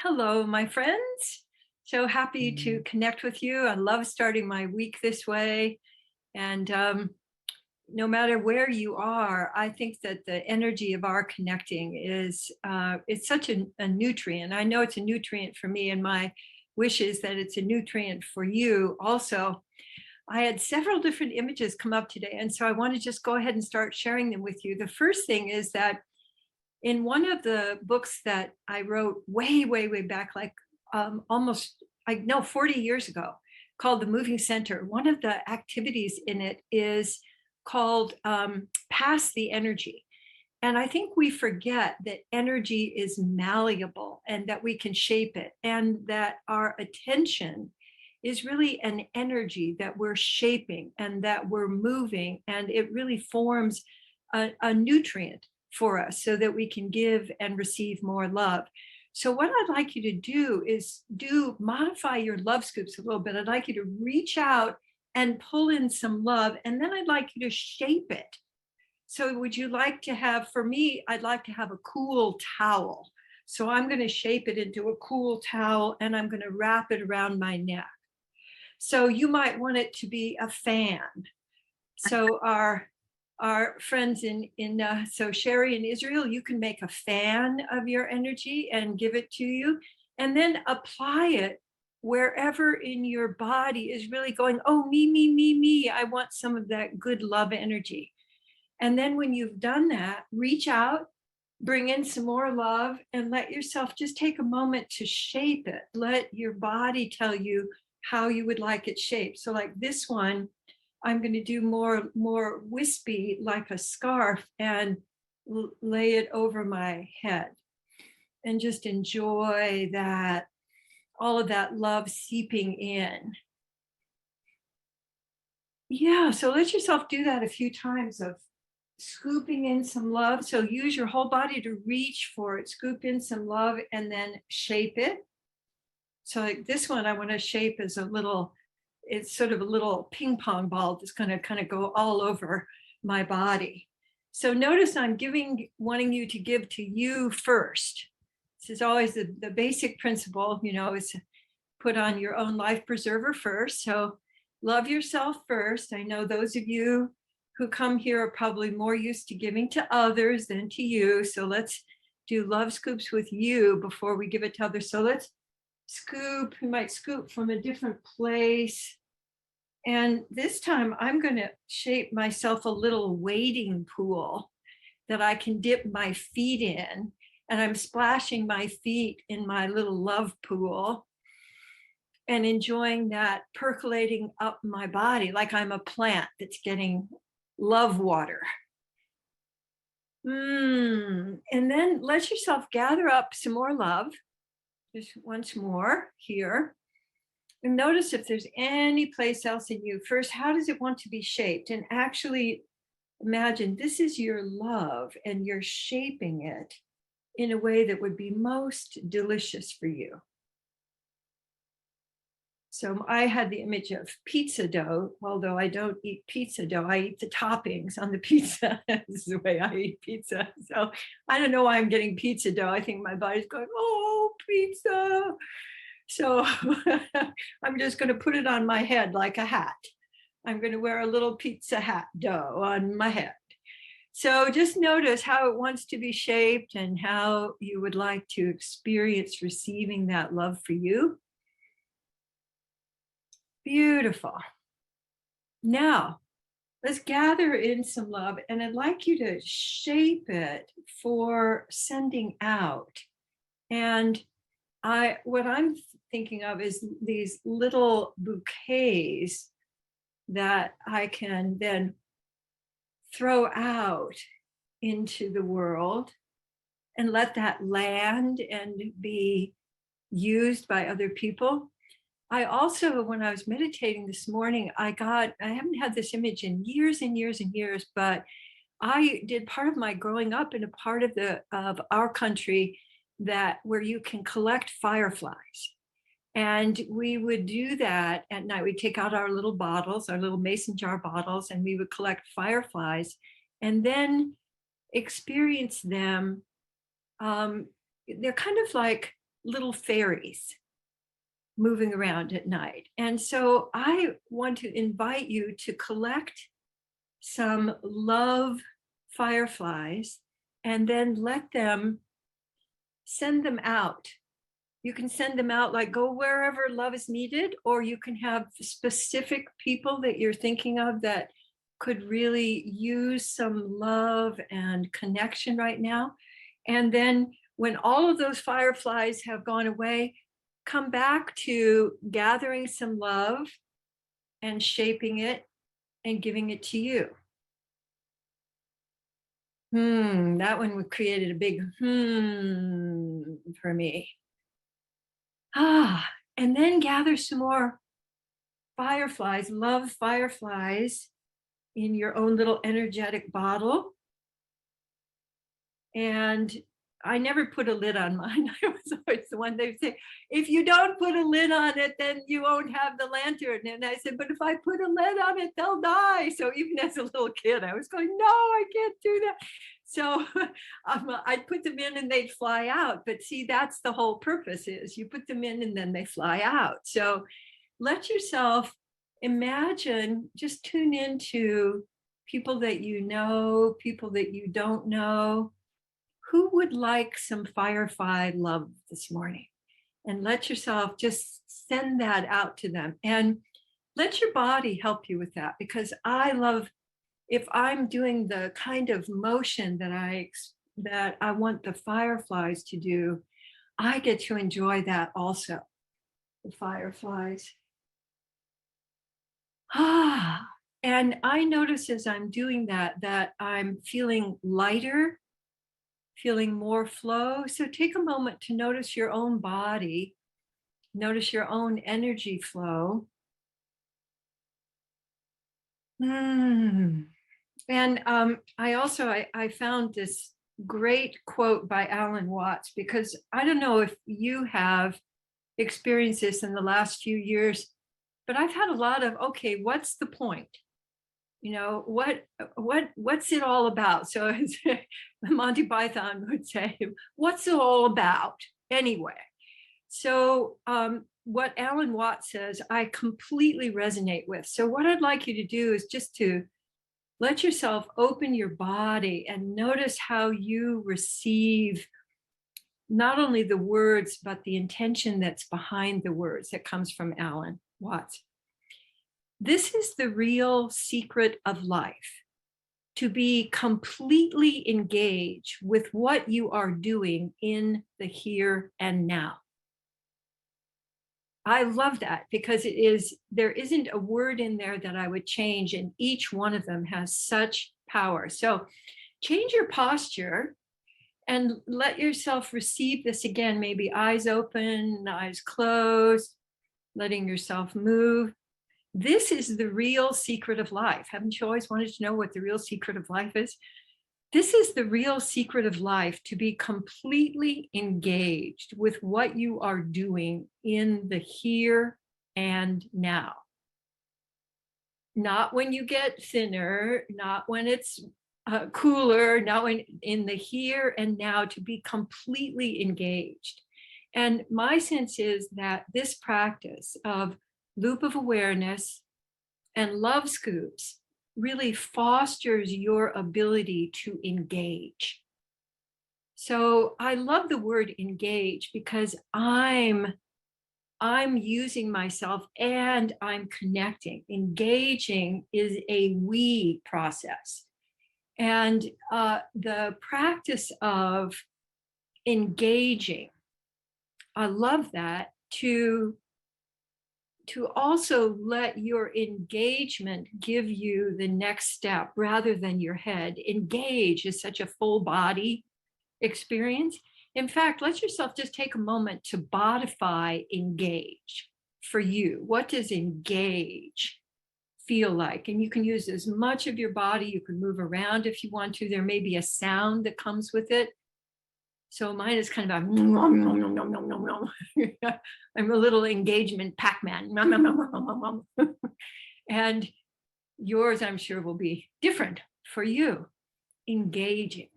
Hello, my friends. So happy to connect with you. I love starting my week this way. And no matter where you are, I think that the energy of our connecting is it's such a nutrient. I know it's a nutrient for me, and my wish is that it's a nutrient for you also. I had several different images come up today, and so I want to just go ahead and start sharing them with you. The first thing is that in one of the books that I wrote way, way, way back, like almost, I know, 40 years ago, called The Moving Center, one of the activities in it is called Pass the Energy. And I think we forget that energy is malleable and that we can shape it, and that our attention is really an energy that we're shaping and that we're moving, and it really forms a nutrient for us so that we can give and receive more love. So what I'd like you to do is modify your love scoops a little bit. I'd like you to reach out and pull in some love, and then I'd like you to shape it. So would you like to have, for me, I'd like to have a cool towel. So I'm going to shape it into a cool towel, and I'm going to wrap it around my neck. So you might want it to be a fan. So our friends so Sherry in Israel, you can make a fan of your energy and give it to you, and then apply it wherever in your body is really going, oh, me, me, me, me. I want some of that good love energy. And then when you've done that, reach out, bring in some more love, and let yourself just take a moment to shape it. Let your body tell you how you would like it shaped. So like this one, I'm going to do more wispy, like a scarf, and lay it over my head, and just enjoy that, all of that love seeping in. Yeah, so let yourself do that a few times of scooping in some love. So use your whole body to reach for it, scoop in some love, and then shape it. So like this one, I want to shape as it's sort of a little ping pong ball that's going to kind of go all over my body. So notice I'm wanting you to give to you first. This is always the basic principle, is put on your own life preserver first. So love yourself first. I know those of you who come here are probably more used to giving to others than to you. So let's do love scoops with you before we give it to others. So let's scoop. You might scoop from a different place. And this time I'm going to shape myself a little wading pool that I can dip my feet in. And I'm splashing my feet in my little love pool and enjoying that percolating up my body like I'm a plant that's getting love water. And then let yourself gather up some more love. Just once more here. And notice if there's any place else in you. First, how does it want to be shaped? And actually imagine this is your love, and you're shaping it in a way that would be most delicious for you. So I had the image of pizza dough, although I don't eat pizza dough. I eat the toppings on the pizza. This is the way I eat pizza. So I don't know why I'm getting pizza dough. I think my body's going, oh, pizza. So I'm just going to put it on my head like a hat. I'm going to wear a little pizza hat dough on my head. So just notice how it wants to be shaped and how you would like to experience receiving that love for you. Beautiful. Now, let's gather in some love, and I'd like you to shape it for sending out. And what I'm thinking of is these little bouquets that I can then throw out into the world and let that land and be used by other people. I also, when I was meditating this morning, I haven't had this image in years and years and years, but I did part of my growing up in a part of our country where you can collect fireflies. And we would do that at night. We'd take out our little bottles, our little mason jar bottles, and we would collect fireflies and then experience them. They're kind of like little fairies moving around at night. And so I want to invite you to collect some love fireflies and then let them send them out. You can send them out, like go wherever love is needed, or you can have specific people that you're thinking of that could really use some love and connection right now. And then when all of those fireflies have gone away, come back to gathering some love and shaping it and giving it to you. That one created a big for me. And then gather some more fireflies, love fireflies in your own little energetic bottle. And I never put a lid on mine. I was always the one they say, if you don't put a lid on it, then you won't have the lantern. And I said, but if I put a lid on it, they'll die. So even as a little kid, I was going, no, I can't do that. So I'd put them in and they'd fly out. But see, that's the whole purpose is you put them in and then they fly out. So let yourself imagine, just tune into people that you know, people that you don't know. Who would like some firefly love this morning? And let yourself just send that out to them and let your body help you with that, because I love, if I'm doing the kind of motion that I want the fireflies to do, I get to enjoy that also, the fireflies. And I notice as I'm doing that I'm feeling lighter, feeling more flow. So take a moment to notice your own body, notice your own energy flow. And I found this great quote by Alan Watts, because I don't know if you have experienced this in the last few years, but I've had a lot of, okay, what's the point? You know, what's it all about? So as Monty Python would say, what's it all about anyway? So what Alan Watts says, I completely resonate with. So what I'd like you to do is just to let yourself open your body and notice how you receive not only the words, but the intention that's behind the words that comes from Alan Watts. This is the real secret of life, to be completely engaged with what you are doing in the here and now. I love that, because there isn't a word in there that I would change, and each one of them has such power. So change your posture and let yourself receive this again, maybe eyes open, eyes closed, letting yourself move. This is the real secret of life. Haven't you always wanted to know what the real secret of life is? This is the real secret of life, to be completely engaged with what you are doing in the here and now. Not when you get thinner, not when it's cooler, not when in the here and now, to be completely engaged. And my sense is that this practice of loop of awareness and love scoops really fosters your ability to engage. So I love the word engage, because I'm using myself and I'm connecting. Engaging is a we process. And the practice of engaging, I love that, to also let your engagement give you the next step rather than your head. Engage is such a full body experience. In fact, let yourself just take a moment to bodify engage for you. What does engage feel like? And you can use as much of your body. You can move around if you want to. There may be a sound that comes with it. So mine is kind of a nom, nom, nom, nom, nom, nom, nom. I'm a little engagement Pac-Man. Nom, nom, nom, nom, nom, nom. And yours, I'm sure, will be different for you. Engaging.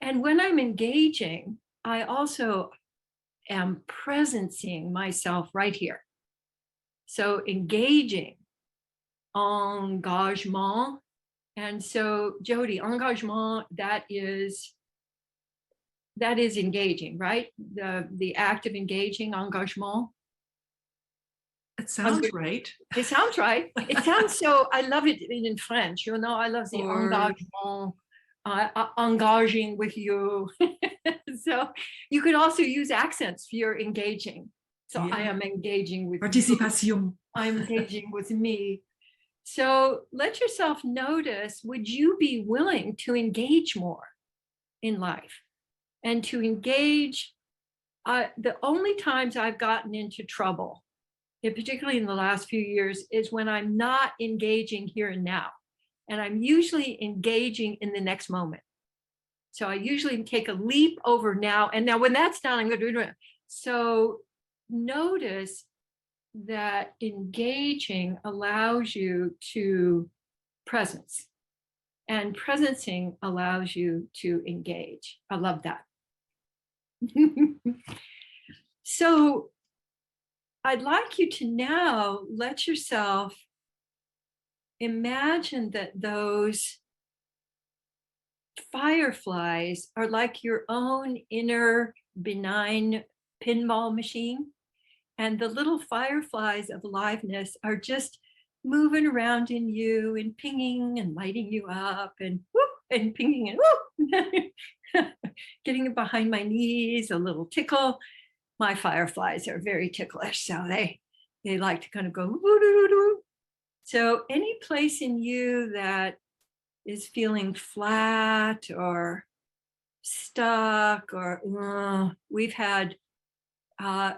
And when I'm engaging, I also am presencing myself right here. So engaging, engagement. And so Jody, engagement, that is engaging, right? The act of engaging, engagement. It sounds right. It sounds right. It sounds so, I love it in French, you know, I love the engagement, engaging with you. So you could also use accents for your engaging. So yeah. I am engaging with participation. You. I'm engaging with me. So let yourself notice, would you be willing to engage more in life? And to engage, the only times I've gotten into trouble, particularly in the last few years, is when I'm not engaging here and now. And I'm usually engaging in the next moment. So I usually take a leap over now. And now when that's done, I'm going to do it. So notice that engaging allows you to presence. And presencing allows you to engage. I love that. So I'd like you to now let yourself imagine that those fireflies are like your own inner benign pinball machine. And the little fireflies of aliveness are just moving around in you and pinging and lighting you up and whoop and pinging and whoop. Getting behind my knees, a little tickle. My fireflies are very ticklish, so they like to kind of go woo-doo-doo-doo. So any place in you that is feeling flat or stuck, or we've had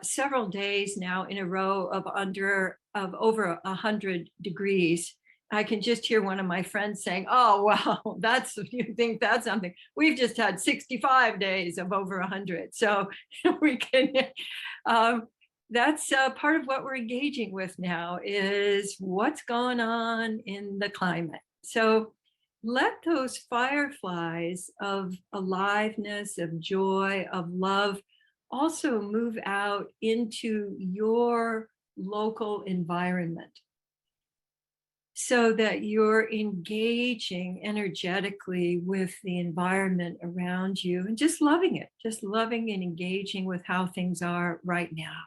several days now in a row of over 100 degrees. I can just hear one of my friends saying, "Oh, well, that's, you think that's something? We've just had 65 days of over 100." So we can, that's part of what we're engaging with now, is what's going on in the climate. So let those fireflies of aliveness, of joy, of love also move out into your local environment, so that you're engaging energetically with the environment around you and just loving it, just loving and engaging with how things are right now.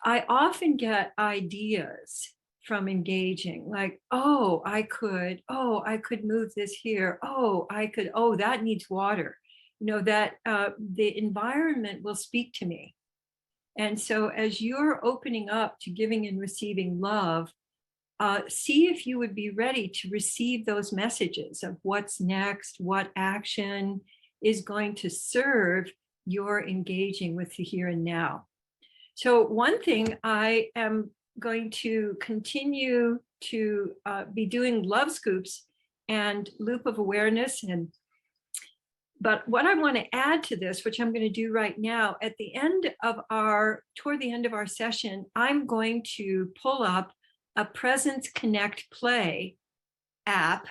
I often get ideas from engaging, like, oh, I could move this here. Oh, that needs water. You know, that the environment will speak to me. And so as you're opening up to giving and receiving love, see if you would be ready to receive those messages of what's next, what action is going to serve your engaging with the here and now. So one thing, I am going to continue to be doing love scoops and loop of awareness, but what I want to add to this, which I'm going to do right now, toward the end of our session, I'm going to pull up a Presence Connect Play app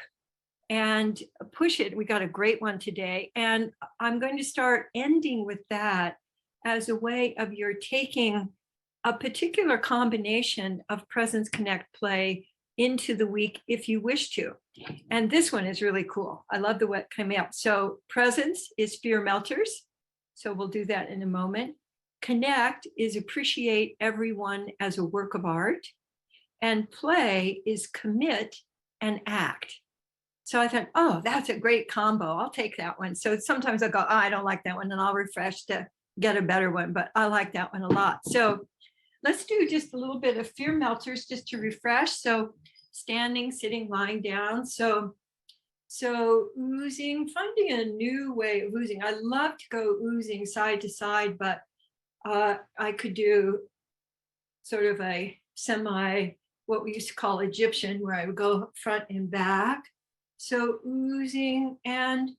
and push it. We got a great one today. And I'm going to start ending with that as a way of your taking a particular combination of Presence Connect Play into the week if you wish to. And this one is really cool. I love the way it came out. So presence is fear melters. So we'll do that in a moment. Connect is appreciate everyone as a work of art. And play is commit and act. So I thought, oh, that's a great combo. I'll take that one. So sometimes I go, oh, I don't like that one, and I'll refresh to get a better one, but I like that one a lot. So let's do just a little bit of fear melters just to refresh. So standing, sitting, lying down. So oozing, finding a new way of oozing. I love to go oozing side to side, but I could do sort of a what we used to call Egyptian, where I would go front and back. So oozing, and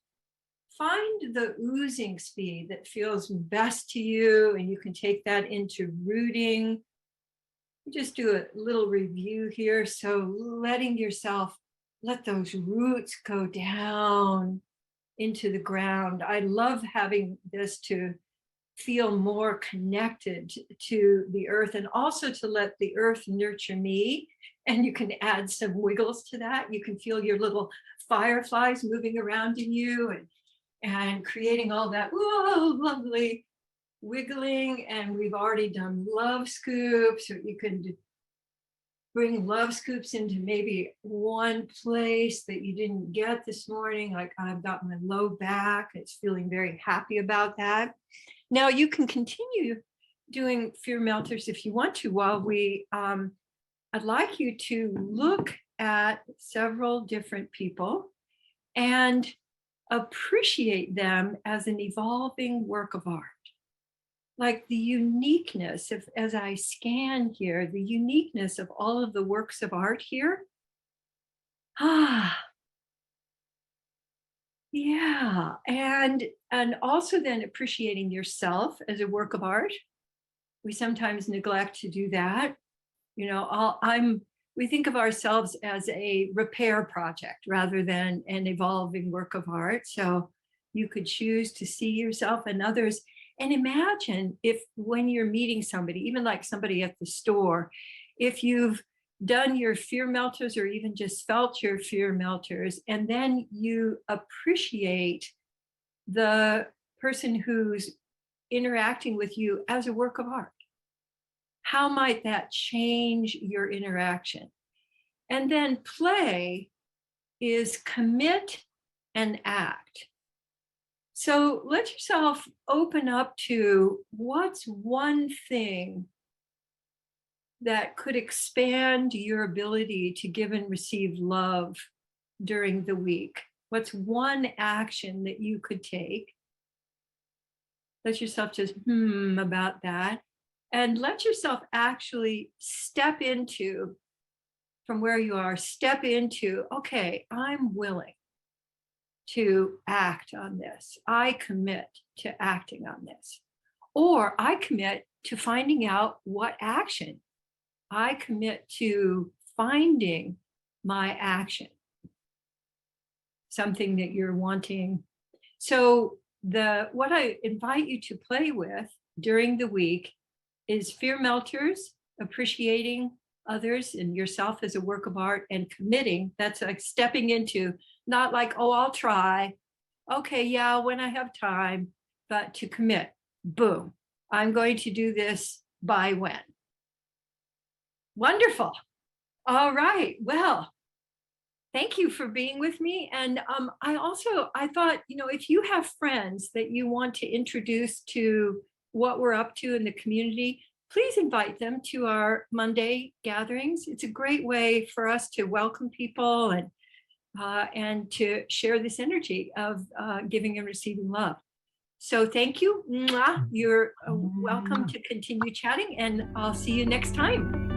find the oozing speed that feels best to you, and you can take that into rooting. Just do a little review here. So letting yourself, let those roots go down into the ground. I love having this to feel more connected to the earth, and also to let the earth nurture me. And you can add some wiggles to that. You can feel your little fireflies moving around in you, and creating all that, whoa, lovely wiggling. And we've already done love scoops, or you can bring love scoops into maybe one place that you didn't get this morning. Like, I've got my low back, it's feeling very happy about that. Now you can continue doing fear melters if you want to, while I'd like you to look at several different people and appreciate them as an evolving work of art. Like the uniqueness of, as I scan here, the uniqueness of all of the works of art here. Yeah. And also then appreciating yourself as a work of art. We sometimes neglect to do that. You know, we think of ourselves as a repair project rather than an evolving work of art. So you could choose to see yourself and others, and imagine if, when you're meeting somebody, even like somebody at the store, if you've done your fear melters or even just felt your fear melters, and then you appreciate the person who's interacting with you as a work of art. How might that change your interaction? And then play is commit and act. So let yourself open up to, what's one thing that could expand your ability to give and receive love during the week? What's one action that you could take? Let yourself just about that. And let yourself actually step into, from where you are, step into, okay, I'm willing to act on this. I commit to acting on this. Or I commit to finding out what action. I commit to finding my action, something that you're wanting. So what I invite you to play with during the week is fear melters, appreciating others and yourself as a work of art, and committing. That's like stepping into, not like, oh, I'll try. Okay, yeah, when I have time, but to commit. Boom. I'm going to do this by when. Wonderful. All right. Well, thank you for being with me. And I thought, if you have friends that you want to introduce to what we're up to in the community, please invite them to our Monday gatherings. It's a great way for us to welcome people and to share this energy of giving and receiving love. So thank you. Mwah. You're welcome to continue chatting, and I'll see you next time.